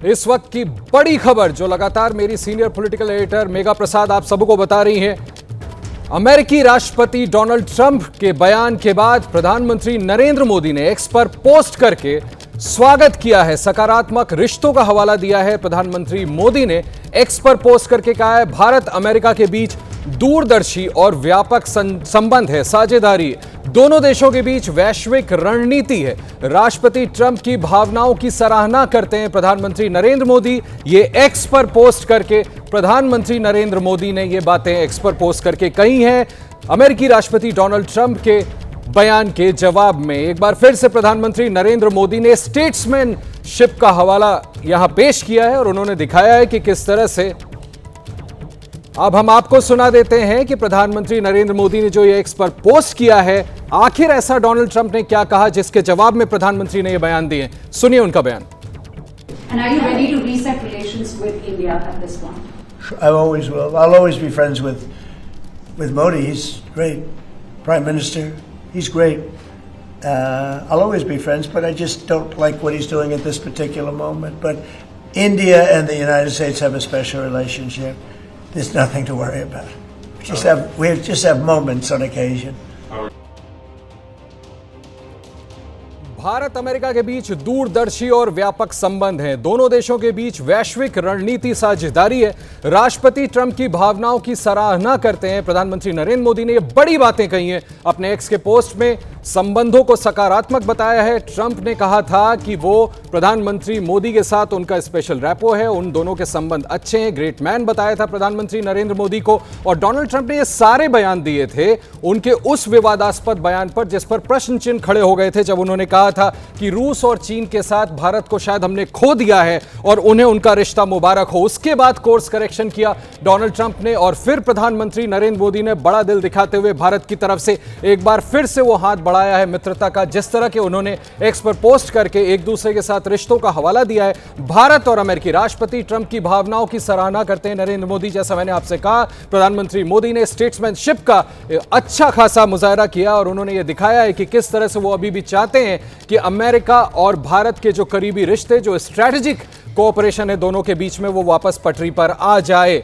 इस वक्त की बड़ी खबर जो लगातार मेरी सीनियर पॉलिटिकल एडिटर मेघा प्रसाद आप सबको बता रही हैं। अमेरिकी राष्ट्रपति डोनाल्ड ट्रंप के बयान के बाद प्रधानमंत्री नरेंद्र मोदी ने एक्स पर पोस्ट करके स्वागत किया है, सकारात्मक रिश्तों का हवाला दिया है। प्रधानमंत्री मोदी ने एक्स पर पोस्ट करके कहा है, भारत अमेरिका के बीच दूरदर्शी और व्यापक संबंध है, साझेदारी दोनों देशों के बीच वैश्विक रणनीति है। राष्ट्रपति ट्रंप की भावनाओं की सराहना करते हैं प्रधानमंत्री नरेंद्र मोदी। ये एक्स पर पोस्ट करके प्रधानमंत्री नरेंद्र मोदी ने ये बातें एक्स पर पोस्ट करके कही हैं अमेरिकी राष्ट्रपति डोनाल्ड ट्रंप के बयान के जवाब में। एक बार फिर से प्रधानमंत्री नरेंद्र मोदी ने स्टेट्समैनशिप का हवाला यहां पेश किया है और उन्होंने दिखाया है कि किस तरह से। अब हम आपको सुना देते हैं कि प्रधानमंत्री नरेंद्र मोदी ने जो ये एक्स पर पोस्ट किया है, आखिर ऐसा डोनाल्ड ट्रंप ने क्या कहा जिसके जवाब में प्रधानमंत्री ने ये बयान दिए। सुनिए उनका बयान। And are you ready to reset relations with India at this point? I always will. I'll always be friends with Modi. He's great. Prime Minister. He's great. I'll always be friends, but I just don't like what he's doing at this particular moment. But India and the United States have a special relationship. There's nothing to worry about. We just have moments on occasion. Bharat America के बीच दूरदर्शी और व्यापक संबंध हैं, दोनों देशों के बीच वैश्विक रणनीति साझेदारी है। राष्ट्रपति ट्रंप की भावनाओं की सराहना करते हैं प्रधानमंत्री नरेंद्र मोदी ने ये बड़ी बातें कही हैं अपने एक्स के पोस्ट में। संबंधों को सकारात्मक बताया है। ट्रंप ने कहा था कि वो प्रधानमंत्री मोदी के साथ उनका स्पेशल रैपो है, उन दोनों के संबंध अच्छे हैं, ग्रेट मैन बताया था प्रधानमंत्री नरेंद्र मोदी को। और डोनाल्ड ट्रंप ने ये सारे बयान दिए थे उनके उस विवादास्पद बयान पर जिस पर प्रश्न चिन्ह खड़े हो गए थे, जब उन्होंने कहा था कि रूस और चीन के साथ भारत को शायद हमने खो दिया है और उन्हें उनका रिश्ता मुबारक हो। उसके बाद कोर्स करेक्शन किया डोनाल्ड ट्रंप ने और फिर प्रधानमंत्री नरेंद्र मोदी ने बड़ा दिल दिखाते हुए भारत की तरफ से एक बार फिर से वो हाथ बढ़ाया है मित्रता का। जिस तरह के उन्होंने एक्स पर पोस्ट करके एक दूसरे के साथ रिश्तों का हवाला दिया है। भारत और अमेरिकी राष्ट्रपति ट्रंप की भावनाओं की सराहना करते हैं नरेंद्र मोदी। जैसा मैंने आपसे कहा, प्रधानमंत्री मोदी ने स्टेट्समैनशिप का अच्छा खासा मुजाहरा किया और उन्होंने ये दिखाया है कि किस तरह से वो अभी भी चाहते हैं कि अमेरिका और भारत के जो करीबी रिश्ते, जो स्ट्रैटेजिक कोऑपरेशन है दोनों के बीच में, वो वापस पटरी पर आ जाए।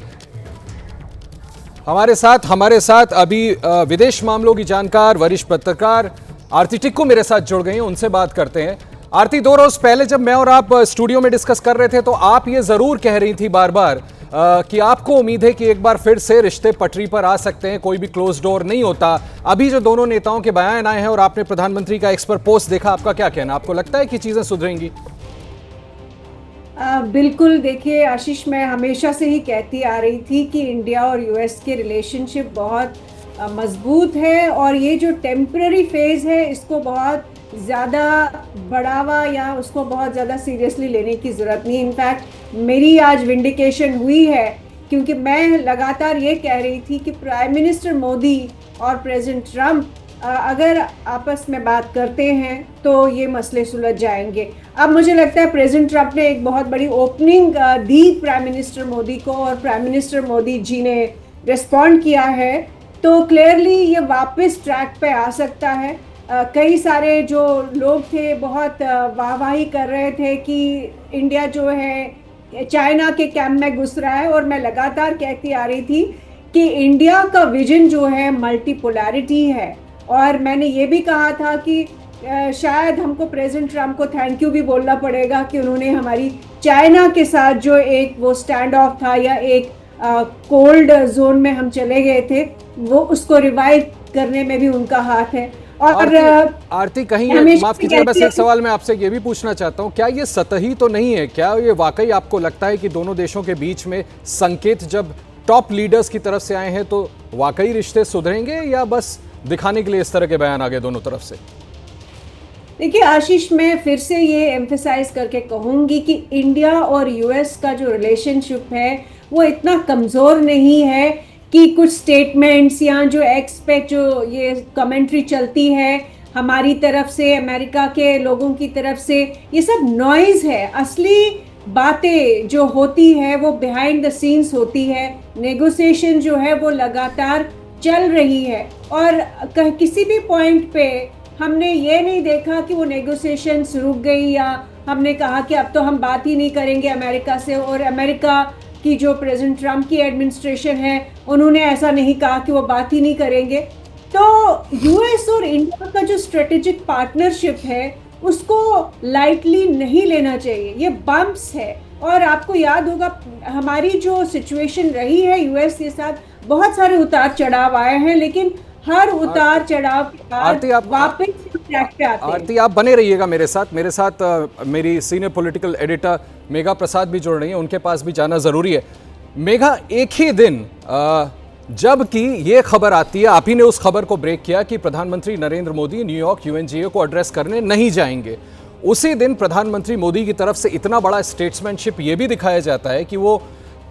हमारे साथ अभी विदेश मामलों की जानकार वरिष्ठ पत्रकार आरती टिक्कू मेरे साथ जुड़ गई हैं, उनसे बात करते हैं। आरती, 2 रोज पहले जब मैं और आप स्टूडियो में डिस्कस कर रहे थे तो आप ये जरूर कह रही थी बार बार कि आपको उम्मीद है कि एक बार फिर से रिश्ते पटरी पर आ सकते हैं, कोई भी क्लोज डोर नहीं होता। अभी जो दोनों नेताओं के बयान आए हैं और आपने प्रधानमंत्री का एक्स पर पोस्ट देखा, आपका क्या कहना? आपको लगता है कि चीजें सुधरेंगी? बिल्कुल। देखिए आशीष, मैं हमेशा से ही कहती आ रही थी कि इंडिया और यूएस के रिलेशनशिप बहुत मजबूत है और ये जो टेम्पररी फेज है इसको बहुत ज़्यादा बढ़ावा या उसको बहुत ज़्यादा सीरियसली लेने की ज़रूरत नहीं। इनफैक्ट मेरी आज विंडिकेशन हुई है क्योंकि मैं लगातार ये कह रही थी कि प्राइम मिनिस्टर मोदी और प्रेसिडेंट ट्रंप अगर आपस में बात करते हैं तो ये मसले सुलझ जाएंगे। अब मुझे लगता है प्रेसिडेंट ट्रंप ने एक बहुत बड़ी ओपनिंग दी प्राइम मिनिस्टर मोदी को और प्राइम मिनिस्टर मोदी जी ने रिस्पॉन्ड किया है, तो क्लियरली ये वापस ट्रैक पे आ सकता है। कई सारे जो लोग थे बहुत वाहवाही कर रहे थे कि इंडिया जो है चाइना के कैंप में घुस रहा है, और मैं लगातार कहती आ रही थी कि इंडिया का विजन जो है मल्टीपोलैरिटी है। और मैंने ये भी कहा था कि शायद हमको प्रेसिडेंट ट्रंप को थैंक यू भी बोलना पड़ेगा कि उन्होंने हमारी चाइना के साथ जो एक वो स्टैंड ऑफ था या एक कोल्ड जोन में हम चले गए थे, वो उसको रिवाइव करने में भी उनका हाथ है। और आरती कहीं माफ कीजिएगा, बस एक सवाल मैं आपसे ये भी पूछना चाहता हूँ, क्या ये सतही तो नहीं है? क्या ये वाकई आपको लगता है कि दोनों देशों के बीच में संकेत जब टॉप लीडर्स की तरफ से आए हैं तो वाकई रिश्ते सुधरेंगे, या बस दिखाने के लिए इस तरह के बयान आ गए दोनों तरफ से? देखिए आशीष, मैं फिर से ये एम्फेसाइज करके कहूँगी कि इंडिया और यूएस का जो रिलेशनशिप है वो इतना कमज़ोर नहीं है कि कुछ स्टेटमेंट्स या जो एक्स पे जो ये कमेंट्री चलती है हमारी तरफ से, अमेरिका के लोगों की तरफ से, ये सब नॉइज़ है। असली बातें जो होती है वो बिहाइंड द सीन्स होती है। नेगोशिएशन जो है वो लगातार चल रही है और किसी भी पॉइंट पे हमने ये नहीं देखा कि वो नेगोशिएशंस रुक गई या हमने कहा कि अब तो हम बात ही नहीं करेंगे अमेरिका से, और अमेरिका की जो प्रेसिडेंट ट्रम्प की एडमिनिस्ट्रेशन है उन्होंने ऐसा नहीं कहा कि वो बात ही नहीं करेंगे। तो यूएस और इंडिया का जो स्ट्रेटेजिक पार्टनरशिप है उसको लाइटली नहीं लेना चाहिए, ये बम्प्स है। और आपको याद होगा हमारी जो सिचुएशन रही है यूएस के साथ, बहुत सारे उतार चढ़ाव आए हैं, लेकिन हर उतार चढ़ाव के बाद आरती, आप वापस ट्रैक पे आते हैं। आरती, आप बने रहिएगा मेरे साथ मेरी सीनियर पॉलिटिकल एडिटर मेघा प्रसाद भी जुड़ रही हैं, उनके पास भी जाना जरूरी है। मेघा, एक ही दिन जबकि ये खबर आती है, आप ही ने उस खबर को ब्रेक किया कि प्रधानमंत्री नरेंद्र मोदी न्यूयॉर्क यूएनजीए को एड्रेस करने नहीं जाएंगे, उसी दिन प्रधानमंत्री मोदी की तरफ से इतना बड़ा स्टेट्समैनशिप ये भी दिखाया जाता है कि वो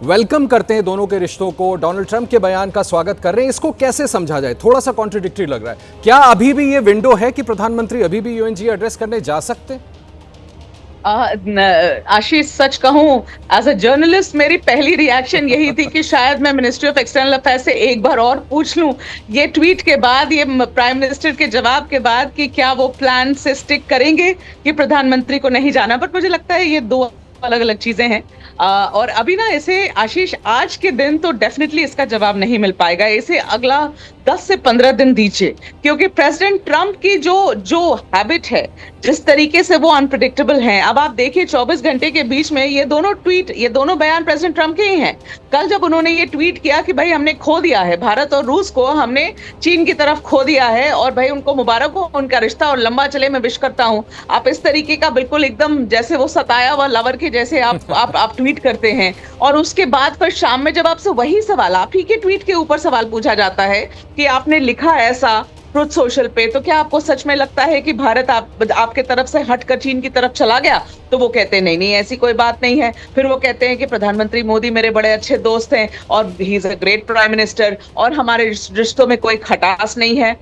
वेलकम करते हैं दोनों के रिश्तों को, डोनाल्ड ट्रंप के बयान का स्वागत कर रहे हैं। इसको कैसे समझा जाए? थोड़ा सा कॉन्ट्रडिक्टरी लग रहा है। क्या अभी भी ये विंडो है कि प्रधानमंत्री अभी भी यूएनजीए एड्रेस करने जा सकते हैं? आशीष, सच कहूं, एज अ जर्नलिस्ट मेरी पहली रिएक्शन यही थी कि शायद मैं मिनिस्ट्री ऑफ एक्सटर्नल अफेयर्स से एक बार और पूछ लूं ये ट्वीट के बाद, ये प्राइम मिनिस्टर के जवाब के बाद, कि क्या वो प्लान से स्टिक करेंगे कि प्रधानमंत्री को नहीं जाना। बट मुझे लगता है ये दो अलग अलग चीजें हैं। और अभी ना इसे, आशीष, आज के दिन तो डेफिनेटली इसका जवाब नहीं मिल पाएगा, इसे अगला 10 से 15 दिन दीजिए, क्योंकि प्रेसिडेंट ट्रंप की जो हैबिट है, जिस तरीके से वो अनप्रेडिक्टेबल हैं। अब आप देखिए 24 घंटे के बीच में ये दोनों बयान प्रेसिडेंट ट्रंप के ही हैं। कल जब उन्होंने ये ट्वीट किया कि भाई हमने खो दिया है, भारत और रूस को हमने चीन की तरफ खो दिया है, और भाई उनको मुबारक हो, उनका रिश्ता और लंबा चले, मैं विश करता हूं। आप इस तरीके का बिल्कुल एकदम जैसे वो सताया हुआ लवर के जैसे आप ट्वीट करते हैं, और उसके बाद फिर शाम में जब आपसे वही सवाल, आप ही के ट्वीट के ऊपर सवाल पूछा जाता है कि आपने लिखा ऐसा ट्रुथ सोशल पे, तो क्या आपको सच में लगता है कि भारत आपके तरफ से हटकर चीन की तरफ चला गया? तो वो कहते हैं नहीं ऐसी कोई बात नहीं है। फिर वो कहते हैं कि प्रधानमंत्री मोदी मेरे बड़े अच्छे दोस्त हैं और he is a great prime minister, और हमारे रिश्तों में कोई खटास नहीं है।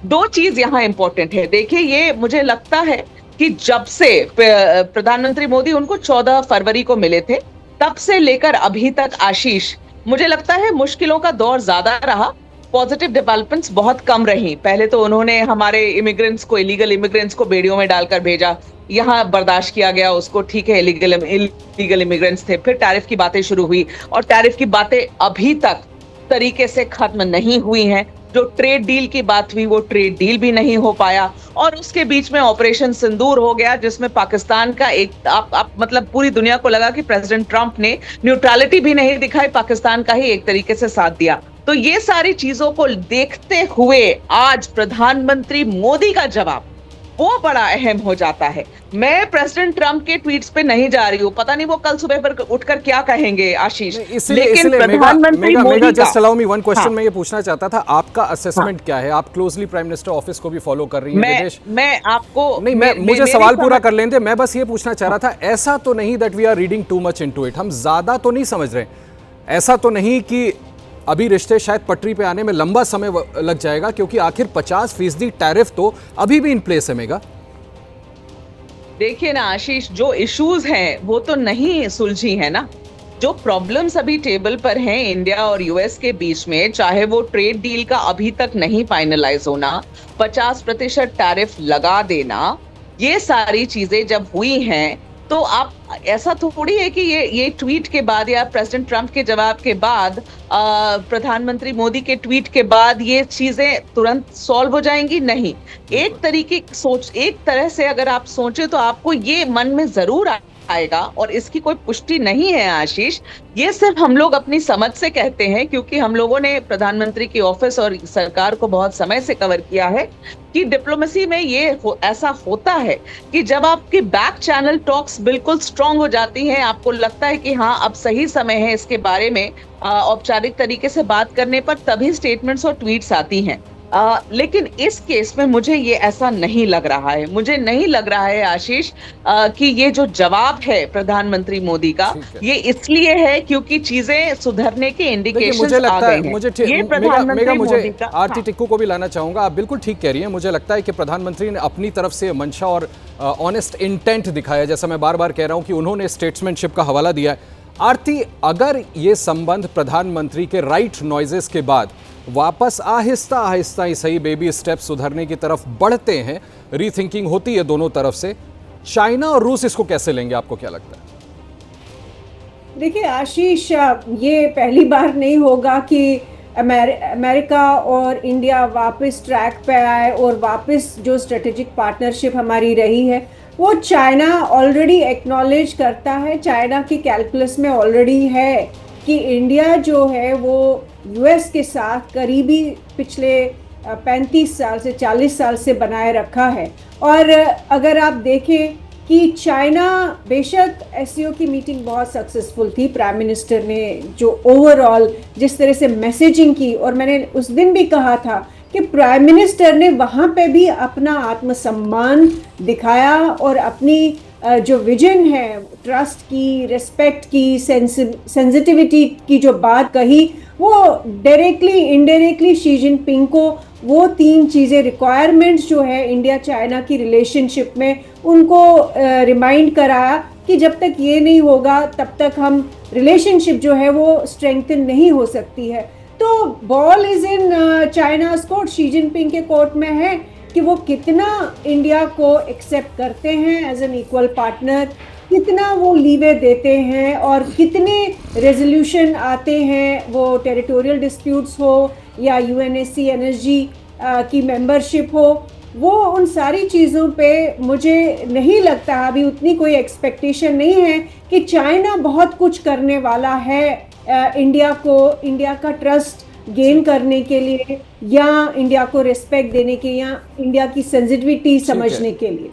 दो चीज यहाँ इंपॉर्टेंट है। देखिए, ये मुझे लगता है कि जब से प्रधानमंत्री मोदी उनको 14 फरवरी को मिले थे, तब से लेकर अभी तक, आशीष, मुझे लगता है मुश्किलों का दौर ज्यादा रहा, पॉजिटिव डेवलपमेंट्स बहुत कम रही। पहले तो उन्होंने हमारे इमिग्रेंट्स को, इलीगल इमिग्रेंट्स को बेड़ियों में डालकर भेजा, यहाँ बर्दाश्त किया गया उसको, ठीक है, इलीगल इमिग्रेंट्स थे। फिर टैरिफ की बातें शुरू हुई, और टैरिफ की बातें अभी तक तरीके से खत्म नहीं हुई हैं। जो ट्रेड डील की बात हुई वो ट्रेड डील भी नहीं हो पाया, और उसके बीच में ऑपरेशन सिंदूर हो गया, जिसमें पाकिस्तान का एक आप मतलब पूरी दुनिया को लगा कि प्रेसिडेंट ट्रंप ने न्यूट्रलिटी भी नहीं दिखाई, पाकिस्तान का ही एक तरीके से साथ दिया। तो ये सारी चीजों को देखते हुए आज प्रधानमंत्री मोदी का जवाब वो बड़ा अहम हो जाता है। मैं प्रेसिडेंट ट्रंप के ट्वीट्स पे नहीं जा रही हूँ, पता नहीं वो कल सुबह पर उठकर क्या कहेंगे, आशीष। लेकिन प्रधानमंत्री मोदी का, just allow me one question, मैं ये पूछना चाहता था, आपका असेसमेंट क्या है? आप क्लोजली प्राइम मिनिस्टर ऑफिस को भी फॉलो कर रही हैं। मैं आपको नहीं, मुझे सवाल पूरा कर लें दे। मैं बस ये पूछना चाह रहा था, ऐसा तो नहीं that we are reading too much into it, हम ज्यादा तो नहीं समझ रहे, ऐसा तो नहीं कि अभी रिश्ते शायद पटरी पे आने में लंबा समय लग जाएगा, क्योंकि आखिर 50% टैरिफ तो अभी भी इन प्लेस है। मेगा, देखिए ना आशीष, जो इश्यूज हैं वो तो नहीं सुलझी है ना। जो प्रॉब्लम्स अभी टेबल पर हैं इंडिया और यूएस के बीच में, चाहे वो ट्रेड डील का अभी तक नहीं फाइनलाइज होना, 50% टैरिफ लगा देना, ये सारी चीजें जब हुई हैं, तो आप ऐसा थोड़ी है कि ये ट्वीट के बाद या प्रेसिडेंट ट्रंप के जवाब के बाद, प्रधानमंत्री मोदी के ट्वीट के बाद ये चीजें तुरंत सॉल्व हो जाएंगी। नहीं, एक तरह से अगर आप सोचे तो आपको ये मन में जरूर आएगा, और इसकी कोई पुष्टि नहीं है आशीष, ये सिर्फ हम लोग अपनी समझ से कहते हैं, क्योंकि हम लोगों ने प्रधानमंत्री की ऑफिस और सरकार को बहुत समय से कवर किया है कि डिप्लोमेसी में ऐसा होता है कि जब आपकी बैक चैनल टॉक्स बिल्कुल स्ट्रांग हो जाती हैं, आपको लगता है कि हाँ अब सही समय है इसके बारे में औपचारिक तरीके से बात करने पर, तभी स्टेटमेंट्स और ट्वीट्स आती हैं। लेकिन इस केस में मुझे ये ऐसा नहीं लग रहा है। मुझे नहीं लग रहा है आशीष कि ये जो जवाब है प्रधानमंत्री मोदी का, ये इसलिए है क्योंकि चीजें सुधरने के इंडिकेशंस आ गए हैं। मुझे आरती टिक्कू को भी लाना चाहूंगा। आप बिल्कुल ठीक कह रही हैं। मुझे लगता है कि प्रधानमंत्री ने अपनी तरफ से मंशा और ऑनेस्ट इंटेंट दिखाया, जैसा मैं बार बार कह रहा हूं कि उन्होंने स्टेट्समैनशिप का हवाला दिया है। आरती, अगर ये संबंध प्रधानमंत्री के राइट नॉइजेस के बाद वापस आहिस्ता आहिस्ता ही सही बेबी स्टेप सुधरने की तरफ बढ़ते हैं, रीथिंकिंग होती है दोनों तरफ से, चाइना और रूस इसको कैसे लेंगे, आपको क्या लगता है? देखिए आशीष, ये पहली बार नहीं होगा कि अमेरिका और इंडिया वापस ट्रैक पे आए और वापस जो स्ट्रेटेजिक पार्टनरशिप हमारी रही है वो चाइना ऑलरेडी एक्नॉलेज करता है। चाइना की कैलकुलस में ऑलरेडी है कि इंडिया जो है वो यूएस के साथ करीबी पिछले 35 साल से 40 साल से बनाए रखा है। और अगर आप देखें कि चाइना, बेशक एससीओ की मीटिंग बहुत सक्सेसफुल थी, प्राइम मिनिस्टर ने जो ओवरऑल जिस तरह से मैसेजिंग की, और मैंने उस दिन भी कहा था कि प्राइम मिनिस्टर ने वहाँ पे भी अपना आत्मसम्मान दिखाया और अपनी जो विजन है, ट्रस्ट की, रिस्पेक्ट की, सेंसिटिविटी की जो बात कही, वो डायरेक्टली इनडायरेक्टली शी जिनपिंग को वो 3 चीज़ें, रिक्वायरमेंट्स जो है इंडिया चाइना की रिलेशनशिप में, उनको रिमाइंड कराया कि जब तक ये नहीं होगा तब तक हम रिलेशनशिप जो है वो स्ट्रेंथन नहीं हो सकती है। तो ball is in चाइना's court, Xi Jinping के कोर्ट में है कि वो कितना इंडिया को एक्सेप्ट करते हैं एज एन इक्वल पार्टनर, कितना वो लीवे देते हैं और कितने रेजोल्यूशन आते हैं, वो टेरिटोरियल डिस्प्यूट्स हो या यूएनएससी एनर्जी की मेंबरशिप हो, वो उन सारी चीज़ों पे मुझे नहीं लगता अभी उतनी कोई एक्सपेक्टेशन नहीं है कि चाइना बहुत कुछ करने वाला है इंडिया का ट्रस्ट गेन करने के लिए या इंडिया को रिस्पेक्ट देने के या इंडिया की सेंसिटिविटी समझने के लिए।